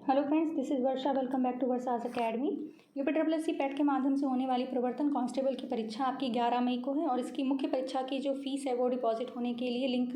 Hello friends, this is Varsha. Welcome back to Varsha's academy. यूपीट्रिपल पैट के माध्यम से होने वाली प्रवर्तन कांस्टेबल की परीक्षा आपकी 11 मई को है और इसकी मुख्य परीक्षा की जो फीस है वो डिपॉजिट होने के लिए लिंक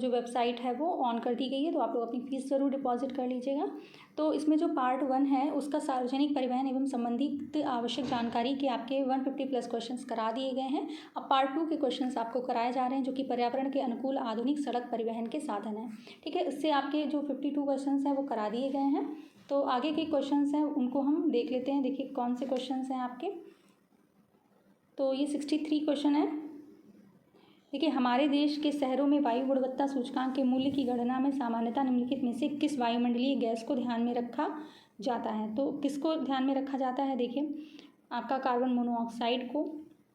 जो वेबसाइट है वो ऑन कर दी गई है, तो आप लोग अपनी फ़ीस ज़रूर डिपॉजिट कर लीजिएगा। तो इसमें जो पार्ट 1 है उसका सार्वजनिक परिवहन एवं संबंधित आवश्यक जानकारी के आपके 150 प्लस क्वेश्चंस करा दिए गए हैं। अब पार्ट 2 के क्वेश्चंस आपको कराए जा रहे हैं जो कि पर्यावरण के अनुकूल आधुनिक सड़क परिवहन के साधन हैं। ठीक है, इससे आपके जो 52 क्वेश्चंस हैं वो करा दिए गए हैं। तो आगे के क्वेश्चंस हैं उनको हम देख लेते हैं। देखिए कौन से क्वेश्चंस हैं आपके। तो ये 63 क्वेश्चन है। देखिए, हमारे देश के शहरों में वायु गुणवत्ता सूचकांक के मूल्य की गणना में सामान्यतः निम्नलिखित में से किस वायुमंडलीय गैस को ध्यान में रखा जाता है। तो किसको ध्यान में रखा जाता है, देखिए आपका कार्बन मोनोऑक्साइड को,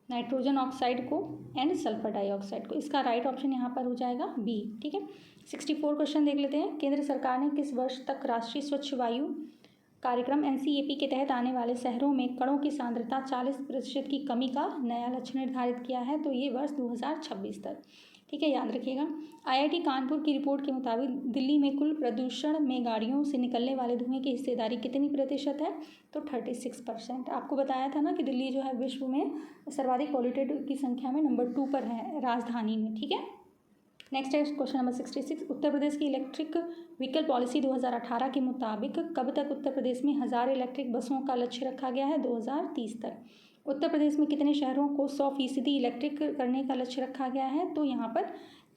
नाइट्रोजन ऑक्साइड को एंड सल्फर डाइऑक्साइड को। इसका राइट ऑप्शन यहाँ पर हो जाएगा बी। ठीक है, 64 क्वेश्चन देख लेते हैं। केंद्र सरकार ने किस वर्ष तक राष्ट्रीय स्वच्छ वायु कार्यक्रम NCAP के तहत आने वाले शहरों में कणों की सांद्रता 40% की कमी का नया लक्ष्य निर्धारित किया है। तो ये वर्ष 2026 तक। ठीक है, याद रखिएगा। IIT कानपुर की रिपोर्ट के मुताबिक दिल्ली में कुल प्रदूषण में गाड़ियों से निकलने वाले धुएं की हिस्सेदारी कितनी प्रतिशत है, तो 36%। आपको बताया था ना कि दिल्ली जो है विश्व में सर्वाधिक पॉल्यूटेड की संख्या में नंबर 2 पर है, राजधानी में। ठीक है, नेक्स्ट है क्वेश्चन नंबर 66। उत्तर प्रदेश की इलेक्ट्रिक व्हीकल पॉलिसी 2018 के मुताबिक कब तक उत्तर प्रदेश में 1000 इलेक्ट्रिक बसों का लक्ष्य रखा गया है, 2030 तक। उत्तर प्रदेश में कितने शहरों को 100% इलेक्ट्रिक करने का लक्ष्य रखा गया है, तो यहाँ पर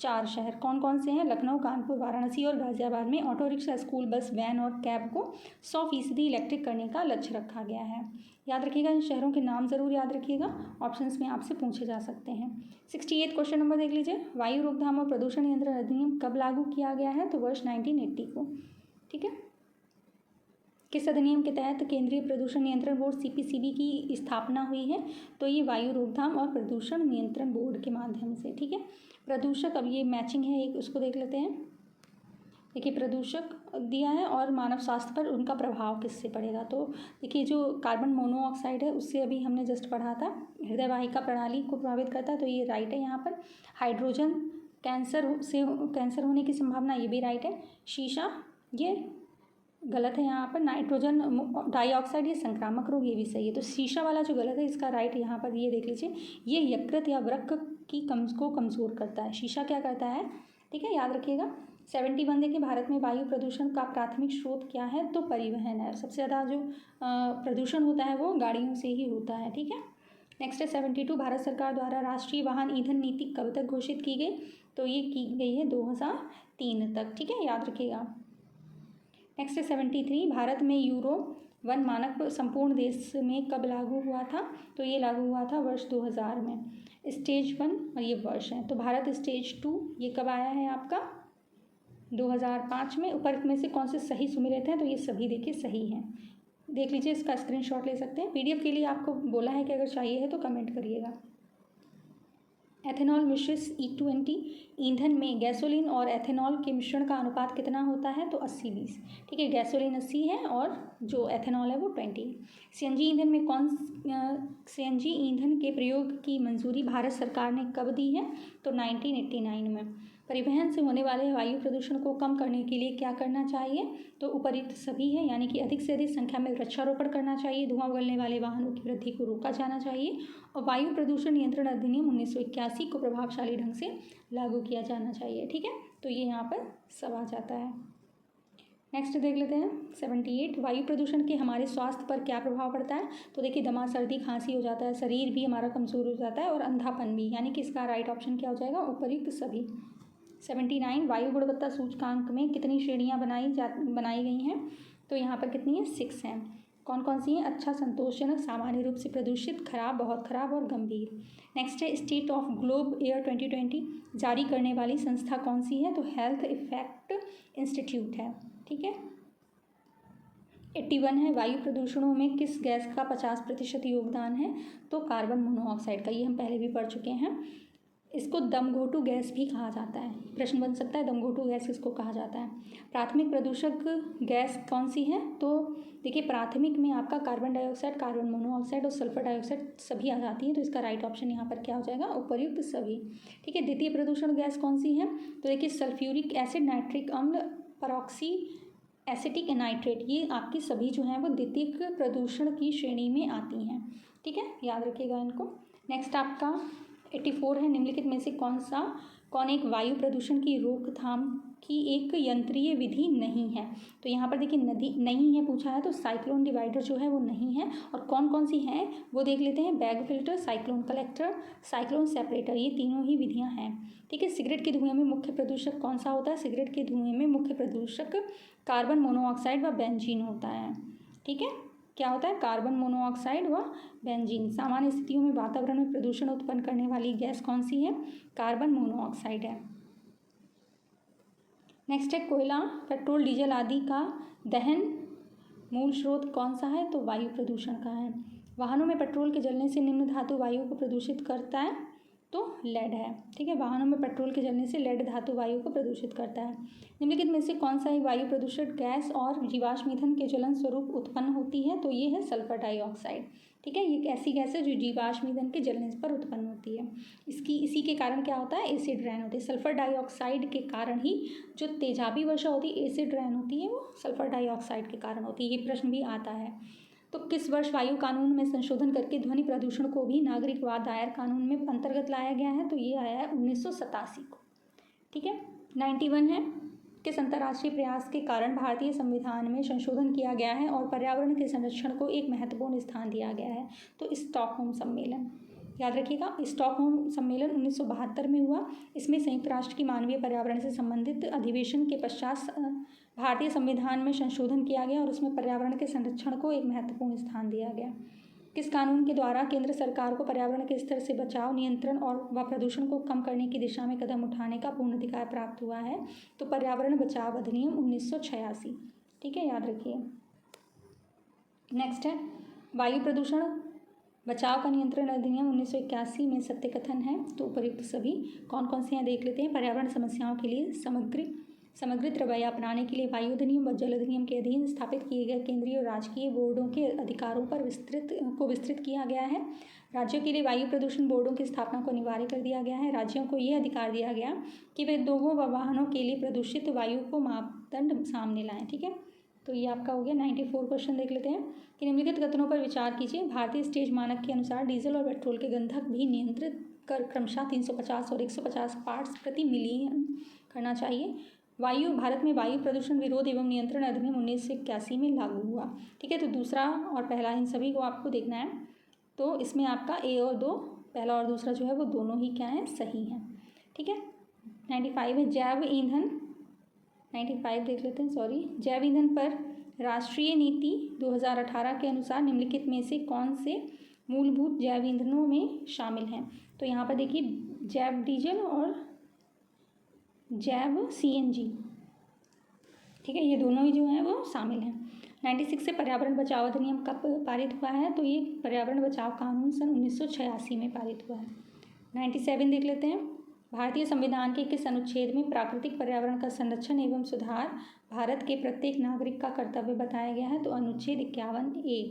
4 शहर कौन कौन से हैं, लखनऊ, कानपुर, वाराणसी और गाजियाबाद में auto rickshaw, school bus, van और कैब को 100% इलेक्ट्रिक करने का लक्ष्य रखा गया है। याद रखिएगा, इन शहरों के नाम ज़रूर याद रखिएगा, ऑप्शंस में आपसे पूछे जा सकते हैं। 68 क्वेश्चन नंबर देख लीजिए। वायु रोकथाम और प्रदूषण नियंत्रण अधिनियम कब लागू किया गया है, तो वर्ष 1980 को। ठीक है, किस अधिनियम के तहत केंद्रीय प्रदूषण नियंत्रण बोर्ड CPCB की स्थापना हुई है, तो ये वायु रोकथाम और प्रदूषण नियंत्रण बोर्ड के माध्यम से। ठीक है, प्रदूषक, अब ये मैचिंग है एक, उसको देख लेते हैं। देखिए, प्रदूषक दिया है और मानव स्वास्थ्य पर उनका प्रभाव किससे पड़ेगा। तो देखिए, जो कार्बन मोनोऑक्साइड है उससे अभी हमने जस्ट पढ़ा था, हृदय वाहिका प्रणाली को प्रभावित करता है, तो ये राइट है यहाँ पर। हाइड्रोजन, कैंसर होने की संभावना, ये भी राइट है। शीशा, ये गलत है यहाँ पर। नाइट्रोजन डाइऑक्साइड, ये संक्रामक रोग, ये भी सही है। तो शीशा वाला जो गलत है इसका राइट यहाँ पर ये देख लीजिए, ये यकृत या वृक्क की को कमज़ोर करता है। शीशा क्या करता है, ठीक है, याद रखिएगा। 71 देखिए, भारत में वायु प्रदूषण का प्राथमिक स्रोत क्या है, तो परिवहन है। सबसे ज़्यादा जो प्रदूषण होता है वो गाड़ियों से ही होता है। ठीक है, नेक्स्ट है 72। भारत सरकार द्वारा राष्ट्रीय वाहन ईंधन नीति कब तक घोषित की गई, तो ये की गई है 2003 तक। ठीक है, याद रखिएगा। नेक्स्ट है 73। भारत में यूरो 1 मानक संपूर्ण देश में कब लागू हुआ था, तो ये लागू हुआ था वर्ष 2000 में। स्टेज 1 और ये वर्ष है। तो भारत स्टेज 2 ये कब आया है आपका, 2005 में। ऊपर में से कौन से सही सुमेलित हैं, तो ये सभी देखिए सही हैं। देख लीजिए, इसका स्क्रीनशॉट ले सकते हैं। PDF के लिए आपको बोला है कि अगर चाहिए है तो कमेंट करिएगा। एथेनॉल मिश्रित E20 ईंधन में गैसोलीन और एथेनॉल के मिश्रण का अनुपात कितना होता है, तो 80-20। ठीक है, गैसोलीन 80 है और जो एथेनॉल है वो 20। CNG ईंधन में CNG ईंधन के प्रयोग की मंजूरी भारत सरकार ने कब दी है, तो 1989 में। परिवहन से होने वाले वायु प्रदूषण को कम करने के लिए क्या करना चाहिए, तो उपरोक्त सभी है, यानी कि अधिक से अधिक संख्या में वृक्षारोपण करना चाहिए, धुआं उगलने वाले वाहनों की वृद्धि को रोका जाना चाहिए और वायु प्रदूषण नियंत्रण अधिनियम 1981 को प्रभावशाली ढंग से लागू किया जाना चाहिए। ठीक है, तो ये यहाँ पर सब आ जाता है। नेक्स्ट देख लेते हैं 78। वायु प्रदूषण के हमारे स्वास्थ्य पर क्या प्रभाव पड़ता है, तो देखिए दमा, सर्दी, खांसी हो जाता है, शरीर भी हमारा कमज़ोर हो जाता है और अंधापन भी, यानी कि इसका राइट ऑप्शन क्या हो जाएगा, उपयुक्त सभी। 79। वायु गुणवत्ता सूचकांक में कितनी श्रेणियाँ बनाई गई हैं, तो यहाँ पर कितनी है, 6 हैं। कौन कौन सी हैं, अच्छा, संतोषजनक, सामान्य रूप से प्रदूषित, खराब, बहुत खराब और गंभीर। नेक्स्ट है स्टेट ऑफ ग्लोब एयर 2020 जारी करने वाली संस्था कौन सी है, तो हेल्थ इफेक्ट इंस्टीट्यूट है। ठीक है, 81 है। वायु प्रदूषणों में किस गैस का 50% योगदान है, तो कार्बन मोनोऑक्साइड का। ये हम पहले भी पढ़ चुके हैं। इसको दमघोटू गैस भी कहा जाता है, प्रश्न बन सकता है, दमघोटू गैस किसको कहा जाता है। प्राथमिक प्रदूषक गैस कौन सी है, तो देखिए प्राथमिक में आपका कार्बन डाइऑक्साइड, कार्बन मोनोऑक्साइड और सल्फर डाइऑक्साइड सभी आ जाती हैं, तो इसका राइट ऑप्शन यहाँ पर क्या हो जाएगा, उपयुक्त सभी। ठीक है, द्वितीय प्रदूषण गैस कौन सी है, तो देखिए सल्फ्यूरिक एसिड, नाइट्रिक अम्ल, परऑक्सी एसिटिक एनाइट्रेट, ये आपकी सभी जो हैं वो द्वितीयक प्रदूषण की श्रेणी में आती हैं। ठीक है, याद रखिएगा इनको। नेक्स्ट आपका 84 है, निम्नलिखित में से कौन एक वायु प्रदूषण की रोकथाम की एक यंत्रीय विधि नहीं है। तो यहाँ पर देखिए नदी नहीं है पूछा है, तो साइक्लोन डिवाइडर जो है वो नहीं है। और कौन कौन सी हैं वो देख लेते हैं, bag filter, cyclone collector, cyclone separator, ये तीनों ही विधियाँ हैं। ठीक है, सिगरेट के धुएं में मुख्य प्रदूषक कौन सा होता है? सिगरेट के धुएं में मुख्य प्रदूषक कार्बन मोनोऑक्साइड व बेंजीन होता है। ठीक है, क्या होता है? कार्बन मोनोऑक्साइड व बेंजीन। सामान्य स्थितियों में वातावरण में प्रदूषण उत्पन्न करने वाली गैस कौन सी है? कार्बन मोनोऑक्साइड है। नेक्स्ट है कोयला, पेट्रोल, डीजल आदि का दहन मूल स्रोत कौन सा है? तो वायु प्रदूषण का है। वाहनों में पेट्रोल के जलने से निम्न धातु वायु को प्रदूषित करता है, तो लेड है। ठीक है, वाहनों में पेट्रोल के जलने से लेड धातु वायु को प्रदूषित करता है। निम्नलिखित में से कौन सा एक वायु प्रदूषित गैस और जीवाश्म ईंधन के जलन स्वरूप उत्पन्न होती है? तो ये है सल्फर डाइऑक्साइड। ठीक है, ये एक ऐसी गैस है जो जीवाश्म ईंधन के जलने पर उत्पन्न होती है। इसी के कारण क्या होता है? एसिड रेन होती है। सल्फर डाइऑक्साइड के कारण ही जो तेजाबी वर्षा होती है, एसिड रेन होती है, वो सल्फर डाइऑक्साइड के कारण होती है। ये प्रश्न भी आता है। तो किस वर्ष वायु कानून में संशोधन करके ध्वनि प्रदूषण को भी नागरिकवाद दायर कानून में अंतर्गत लाया गया है? तो ये आया है 1987 को। ठीक है, 91 है, किस अंतर्राष्ट्रीय प्रयास के कारण भारतीय संविधान में संशोधन किया गया है और पर्यावरण के संरक्षण को एक महत्वपूर्ण स्थान दिया गया है? तो स्टॉकहोम सम्मेलन। याद रखिएगा, स्टॉकहोम सम्मेलन 1972 में हुआ। इसमें संयुक्त राष्ट्र की मानवीय पर्यावरण से संबंधित अधिवेशन के पश्चात भारतीय संविधान में संशोधन किया गया और उसमें पर्यावरण के संरक्षण को एक महत्वपूर्ण स्थान दिया गया। किस कानून के द्वारा केंद्र सरकार को पर्यावरण के स्तर से बचाव, नियंत्रण और प्रदूषण को कम करने की दिशा में कदम उठाने का पूर्ण अधिकार प्राप्त हुआ है? तो पर्यावरण बचाव अधिनियम 1986। ठीक है, याद रखिए। नेक्स्ट है वायु प्रदूषण बचाव का नियंत्रण अधिनियम 1981 में सत्य कथन है। तो उपयुक्त सभी कौन कौन से हैं देख लेते हैं। पर्यावरण समस्याओं के लिए समग्रित रवैया अपनाने के लिए वायु अधिनियम व जल अधिनियम के अधीन स्थापित किए गए केंद्रीय और राजकीय बोर्डों के अधिकारों पर विस्तृत किया गया है। राज्यों के लिए वायु प्रदूषण बोर्डों की स्थापना को अनिवार्य कर दिया गया है। राज्यों को ये अधिकार दिया गया कि वे उद्योगों व वाहनों के लिए प्रदूषित वायु को मापदंड सामने लाएं। ठीक है, तो ये आपका हो गया। 94 क्वेश्चन देख लेते हैं कि निम्नलिखित कथनों पर विचार कीजिए। भारतीय स्टेज मानक के अनुसार डीजल और पेट्रोल के गंधक भी नियंत्रित कर क्रमशः 350 और 150 पार्ट्स प्रति मिलियन करना चाहिए। भारत में वायु प्रदूषण विरोध एवं नियंत्रण अधिनियम 1981 में लागू हुआ। ठीक है, तो दूसरा और पहला इन सभी को आपको देखना है। तो इसमें आपका ए और दो, पहला और दूसरा जो है वो दोनों ही क्या है? सही हैं। ठीक है, 95 है जैव ईंधन। 95 देख लेते हैं, सॉरी। जैव ईंधन पर राष्ट्रीय नीति 2018 के अनुसार निम्नलिखित में से कौन से मूलभूत जैव ईंधनों में शामिल हैं? तो यहाँ पर देखिए जैव डीजल और जैव CNG। ठीक है, ये दोनों ही जो हैं वो शामिल हैं। 96 से पर्यावरण बचाव अधिनियम कब पारित हुआ है? तो ये पर्यावरण बचाव कानून सन 1986 में पारित हुआ है। 97 देख लेते हैं। भारतीय संविधान के किस अनुच्छेद में प्राकृतिक पर्यावरण का संरक्षण एवं सुधार भारत के प्रत्येक नागरिक का कर्तव्य बताया गया है? तो अनुच्छेद 51A।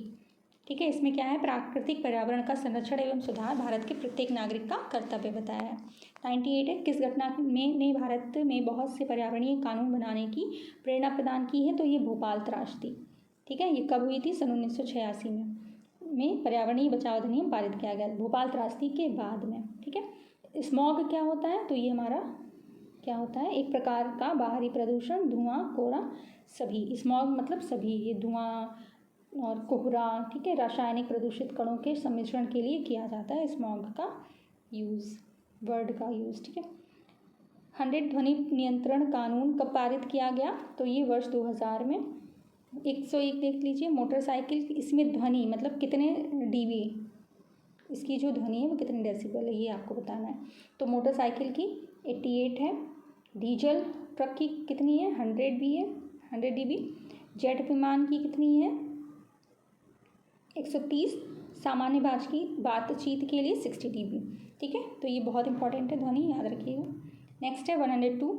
ठीक है, इसमें क्या है? प्राकृतिक पर्यावरण का संरक्षण एवं सुधार भारत के प्रत्येक नागरिक का कर्तव्य बताया है। 98 है, किस घटना ने भारत में बहुत से पर्यावरणीय कानून बनाने की प्रेरणा प्रदान की है? तो ये भोपाल त्रासदी। ठीक है, ये कब हुई थी? सन 1986 में पर्यावरणीय बचाव अधिनियम पारित किया गया भोपाल त्रासदी के बाद में। ठीक है, स्मॉग क्या होता है? तो ये हमारा क्या होता है? एक प्रकार का बाहरी प्रदूषण, धुआं, कोहरा, सभी। स्मॉग मतलब सभी, ये धुआं और कोहरा। ठीक है, रासायनिक प्रदूषित कणों के सम्मिश्रण के लिए किया जाता है स्मॉग का यूज़, वर्ड का यूज़। ठीक है, 100 ध्वनि नियंत्रण कानून कब पारित किया गया? तो ये वर्ष 2000 में। 101 देख लीजिए, मोटरसाइकिल, इसमें ध्वनि मतलब कितने dB, इसकी जो ध्वनि है वो कितने डेसिबल है ये आपको बताना है। तो मोटरसाइकिल की 88 है। डीजल ट्रक की कितनी है? 100 भी है, 100 dB। जेट विमान की कितनी है? 130। सामान्य बातचीत के लिए 60 dB। ठीक है, तो ये बहुत इंपॉर्टेंट है, ध्वनि याद रखिएगा। नेक्स्ट है 102।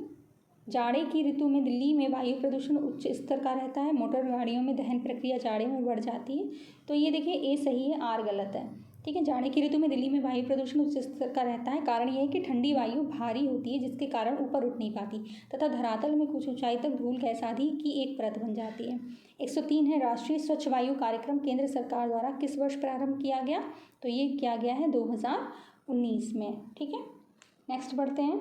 जाड़े की ऋतु में दिल्ली में वायु प्रदूषण उच्च स्तर का रहता है। मोटर गाड़ियों में दहन प्रक्रिया जाड़े में बढ़ जाती है। तो ये देखिए ए सही है, आर गलत है। ठीक है। जाड़े की ऋतु में दिल्ली में वायु प्रदूषण उच्च स्तर का रहता है। कारण यह है कि ठंडी वायु भारी होती है, जिसके कारण ऊपर उठ नहीं पाती तथा धरातल में कुछ ऊंचाई तक धूल गैस आदि की एक परत बन जाती है। 103 है राष्ट्रीय स्वच्छ वायु कार्यक्रम केंद्र सरकार द्वारा किस वर्ष प्रारंभ किया गया? तो ये किया गया है 2019 में। ठीक है, नेक्स्ट बढ़ते हैं।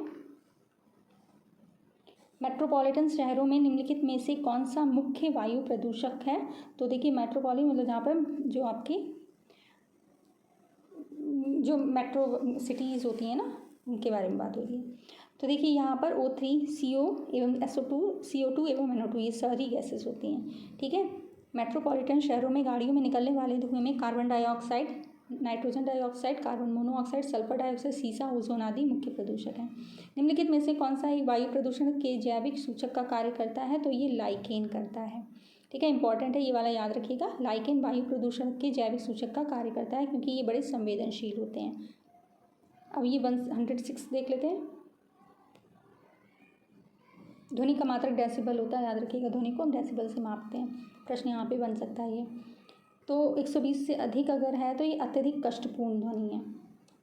मेट्रोपॉलिटन शहरों में निम्नलिखित में से कौन सा मुख्य वायु प्रदूषक है? तो देखिए, मेट्रोपॉलिटन मतलब जहाँ पर जो आपकी जो मेट्रो सिटीज़ होती हैं ना, उनके बारे में बात हो रही है। तो देखिए यहाँ पर O3, CO एवं SO2, CO2 एवं NO2 ये सारी गैसेस होती हैं। ठीक है, मेट्रोपॉलिटन शहरों में गाड़ियों में निकलने वाले धुएं में carbon dioxide, nitrogen dioxide, carbon monoxide, sulphur dioxide, सीसा, ओजोन आदि मुख्य प्रदूषक हैं। निम्नलिखित में से कौन सा एक वायु प्रदूषण के जैविक सूचक का कार्य करता है? तो ये लाइकेन करता है। ठीक है, इंपॉर्टेंट है, ये वाला याद रखिएगा। लाइकेन वायु प्रदूषण के जैविक सूचक का कार्य करता है क्योंकि ये बड़े संवेदनशील होते हैं। अब ये 106 देख लेते हैं। ध्वनि का मात्रक डेसिबल होता है, याद रखिएगा। ध्वनि को हम डेसिबल से मापते हैं। प्रश्न यहाँ पे बन सकता है ये। तो 120 से अधिक अगर है तो ये अत्यधिक कष्टपूर्ण ध्वनि है,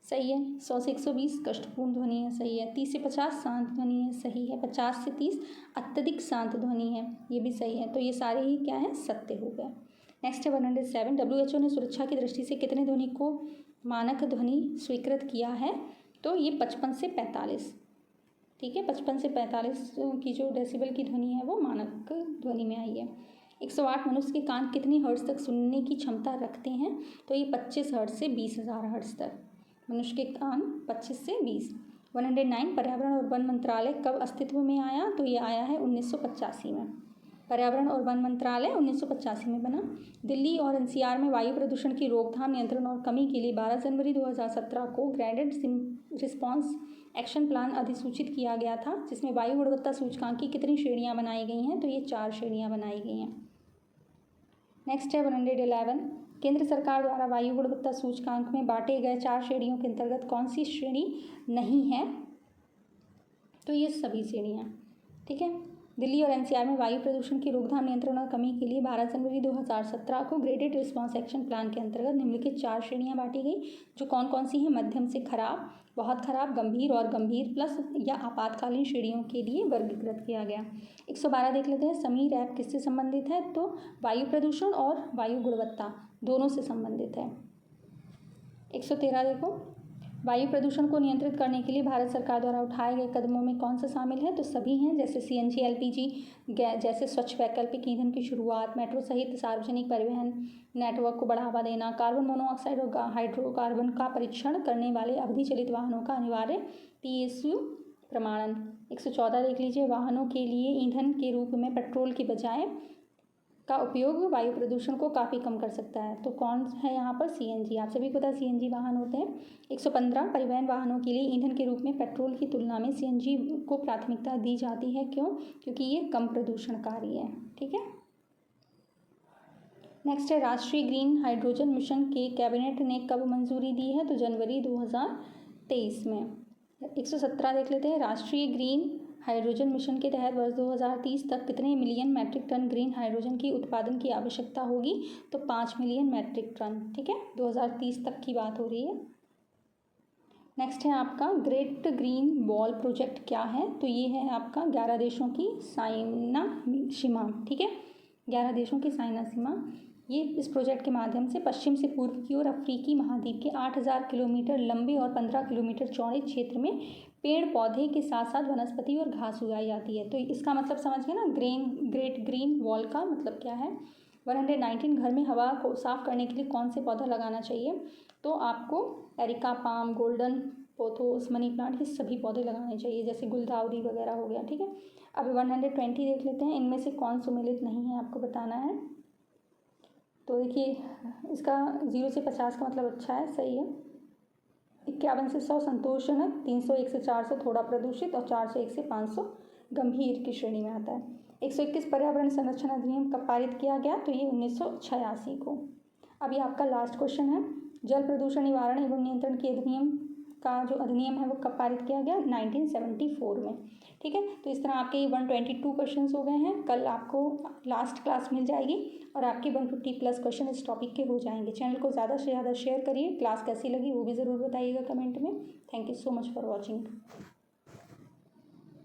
सही है। 100 से 120 कष्टपूर्ण ध्वनि है, सही है। 30 से 50 शांत ध्वनि है, सही है। 50 से 30 अत्यधिक शांत ध्वनि है, ये भी सही है। तो ये सारे ही क्या है? सत्य हो गए। नेक्स्ट है 107। WHO ने सुरक्षा की दृष्टि से कितने ध्वनि को मानक ध्वनि स्वीकृत किया है? तो ये 55 से 45। ठीक है, 55 से 45 की जो डेसिबल की ध्वनि है वो मानक ध्वनि में आई है। 108। मनुष्य के कान कितनी हर्ट्ज तक सुनने की क्षमता रखते हैं? तो ये 25 हर्ट्ज से 20,000 हर्ट्ज तक। मनुष्य के कान 25 से 20। 109। पर्यावरण और वन मंत्रालय कब अस्तित्व में आया? तो ये आया है 1985 में। पर्यावरण और वन मंत्रालय 1985 में बना। दिल्ली और NCR में वायु प्रदूषण की रोकथाम, नियंत्रण और कमी के लिए 12 जनवरी 2017 को ग्रेडेड रिस्पॉन्स एक्शन प्लान अधिसूचित किया गया था, जिसमें वायु गुणवत्ता सूचकांक की कितनी श्रेणियां बनाई गई हैं? तो ये 4 श्रेणियां बनाई गई हैं। नेक्स्ट है 111। केंद्र सरकार द्वारा वायु गुणवत्ता सूचकांक में बांटे गए 4 श्रेणियों के अंतर्गत कौन सी श्रेणी नहीं है? तो ये सभी श्रेणियाँ। ठीक है, दिल्ली और NCR में वायु प्रदूषण की रोकथाम, नियंत्रण और कमी के लिए 12 जनवरी 2017 को ग्रेडेड रिस्पॉन्स एक्शन प्लान के अंतर्गत निम्नलिखित 4 श्रेणियां बांटी गई, जो कौन कौन सी हैं? मध्यम से खराब, बहुत खराब, गंभीर और गंभीर प्लस या आपातकालीन श्रेणियों के लिए वर्गीकृत किया गया। 112 देख लेते हैं। समीर ऐप किससे संबंधित है? तो वायु प्रदूषण और वायु गुणवत्ता दोनों से संबंधित है। 113 देखो। वायु प्रदूषण को नियंत्रित करने के लिए भारत सरकार द्वारा उठाए गए कदमों में कौन सा शामिल है? तो सभी हैं, जैसे CNG LPG जैसे स्वच्छ वैकल्पिक ईंधन की शुरुआत, मेट्रो सहित सार्वजनिक परिवहन नेटवर्क को बढ़ावा देना, कार्बन मोनोऑक्साइड और हाइड्रोकार्बन का परीक्षण करने वाले अवधि चलित वाहनों का अनिवार्य PSU प्रमाणन। 114 देख लीजिए। वाहनों के लिए ईंधन के रूप में पेट्रोल की बजाय का उपयोग वायु प्रदूषण को काफ़ी कम कर सकता है। तो कौन है यहाँ पर? CNG। आप सभी को पता है CNG वाहन होते हैं। 115 परिवहन वाहनों के लिए ईंधन के रूप में पेट्रोल की तुलना में CNG को प्राथमिकता दी जाती है। क्यों? क्योंकि ये कम प्रदूषणकारी है। ठीक है, नेक्स्ट है राष्ट्रीय ग्रीन हाइड्रोजन मिशन के कैबिनेट ने कब मंजूरी दी है? तो जनवरी 2023 में। 117 देख लेते हैं। राष्ट्रीय ग्रीन हाइड्रोजन मिशन के तहत वर्ष 2030 तक कितने million metric ton green hydrogen की उत्पादन की आवश्यकता होगी? तो 5 मिलियन मैट्रिक टन। ठीक है, 2030 तक की बात हो रही है। नेक्स्ट है आपका ग्रेट ग्रीन वॉल प्रोजेक्ट क्या है? तो ये है आपका 11 देशों की साइना सीमा। ठीक है, 11 देशों की साइना सीमा। ये इस प्रोजेक्ट के माध्यम से पश्चिम से पूर्व की ओर अफ्रीकी महाद्वीप के 8000 किलोमीटर लंबे और 15 किलोमीटर चौड़े क्षेत्र में पेड़ पौधे के साथ साथ वनस्पति और घास उगाई जाती है। तो इसका मतलब समझ गए ना, ग्रेट ग्रीन वॉल का मतलब क्या है। 119। घर में हवा को साफ करने के लिए कौन से पौधा लगाना चाहिए? तो आपको areca palm, golden pothos, money plant, ये सभी पौधे लगाने चाहिए, जैसे गुलदाउदी वगैरह हो गया। ठीक है, अब 120 देख लेते हैं। इनमें से कौन सुमेलित नहीं है, आपको बताना है। तो देखिए, इसका 0 से 50 का मतलब अच्छा है, सही है। 51 से 100 संतोषजनक, 301 से 400 थोड़ा प्रदूषित और 401 से 500 गंभीर की श्रेणी में आता है। 121 पर्यावरण संरक्षण अधिनियम कब पारित किया गया? तो ये 1986 को। अब ये आपका लास्ट क्वेश्चन है। जल प्रदूषण निवारण एवं नियंत्रण के अधिनियम का जो अधिनियम है वो कब पारित किया गया, 1974 में। ठीक है, तो इस तरह आपके ये 122 क्वेश्चन हो गए हैं। कल आपको लास्ट क्लास मिल जाएगी और आपके 150+ क्वेश्चन इस टॉपिक के हो जाएंगे। चैनल को ज़्यादा से ज़्यादा शेयर करिए। क्लास कैसी लगी वो भी ज़रूर बताइएगा कमेंट में। Thank you so much for watching.